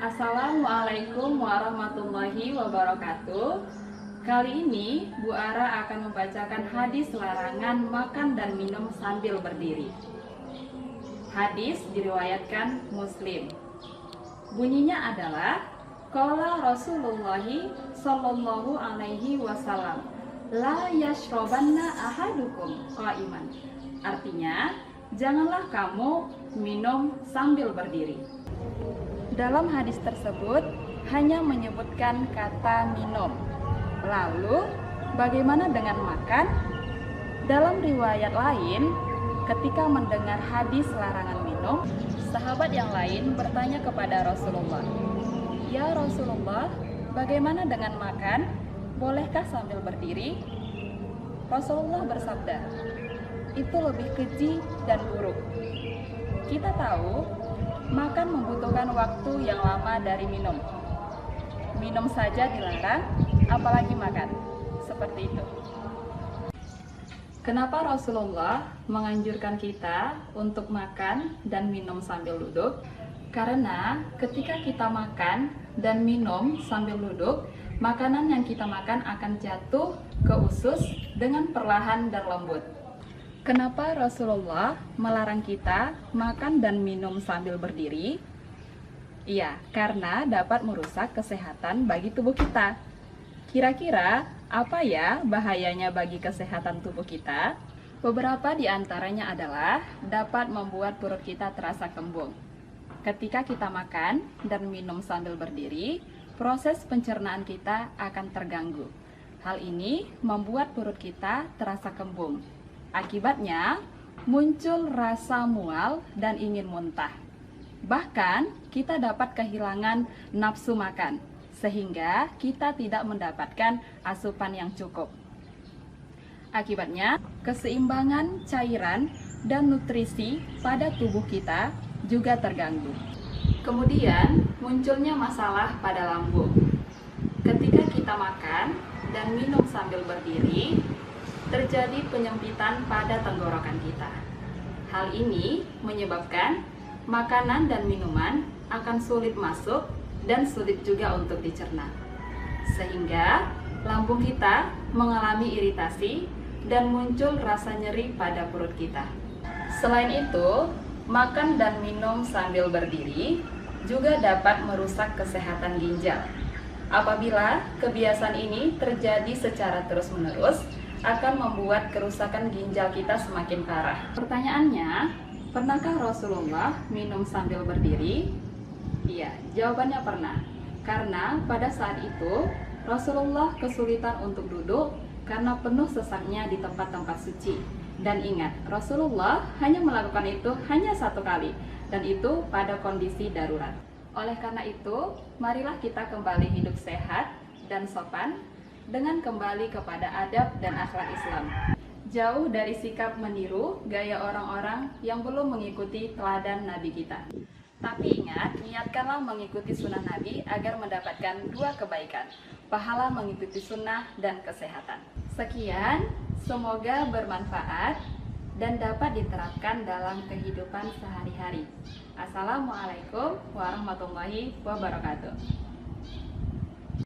Assalamualaikum warahmatullahi wabarakatuh. Kali ini Bu Ara akan membacakan hadis larangan makan dan minum sambil berdiri. Hadis diriwayatkan Muslim. Bunyinya adalah qala Rasulullah sallallahu alaihi wasallam, la yashrabanna ahadukum qa'iman. Artinya, janganlah kamu minum sambil berdiri. Dalam hadis tersebut hanya menyebutkan kata minum. Lalu, bagaimana dengan makan? Dalam riwayat lain, ketika mendengar hadis larangan minum, sahabat yang lain bertanya kepada Rasulullah, "Ya Rasulullah, bagaimana dengan makan? Bolehkah sambil berdiri?" Rasulullah bersabda, "Itu lebih keji dan buruk." Kita tahu makan membutuhkan waktu yang lama dari minum. Minum saja dilarang, apalagi makan. Seperti itu. Kenapa Rasulullah menganjurkan kita untuk makan dan minum sambil duduk? Karena ketika kita makan dan minum sambil duduk, makanan yang kita makan akan jatuh ke usus dengan perlahan dan lembut. Kenapa Rasulullah melarang kita makan dan minum sambil berdiri? Iya, karena dapat merusak kesehatan bagi tubuh kita. Kira-kira apa ya bahayanya bagi kesehatan tubuh kita? Beberapa di antaranya adalah dapat membuat perut kita terasa kembung. Ketika kita makan dan minum sambil berdiri, proses pencernaan kita akan terganggu. Hal ini membuat perut kita terasa kembung. Akibatnya, muncul rasa mual dan ingin muntah. Bahkan, kita dapat kehilangan nafsu makan, sehingga kita tidak mendapatkan asupan yang cukup. Akibatnya, keseimbangan cairan dan nutrisi pada tubuh kita juga terganggu. Kemudian, munculnya masalah pada lambung. Ketika kita makan dan minum sambil berdiri, terjadi penyempitan pada tenggorokan kita. Hal ini menyebabkan makanan dan minuman akan sulit masuk dan sulit juga untuk dicerna. Sehingga lambung kita mengalami iritasi dan muncul rasa nyeri pada perut kita. Selain itu, makan dan minum sambil berdiri juga dapat merusak kesehatan ginjal. Apabila kebiasaan ini terjadi secara terus-menerus, akan membuat kerusakan ginjal kita semakin parah. Pertanyaannya, pernahkah Rasulullah minum sambil berdiri? Iya, jawabannya pernah. Karena pada saat itu, Rasulullah kesulitan untuk duduk karena penuh sesaknya di tempat-tempat suci. Dan ingat, Rasulullah hanya melakukan itu hanya satu kali, dan itu pada kondisi darurat. Oleh karena itu, marilah kita kembali hidup sehat dan sopan, dengan kembali kepada adab dan akhlak Islam. Jauh dari sikap meniru gaya orang-orang yang belum mengikuti teladan Nabi kita. Tapi ingat, niatkanlah mengikuti sunnah Nabi agar mendapatkan dua kebaikan, pahala mengikuti sunnah dan kesehatan. Sekian, semoga bermanfaat dan dapat diterapkan dalam kehidupan sehari-hari. Assalamualaikum warahmatullahi wabarakatuh.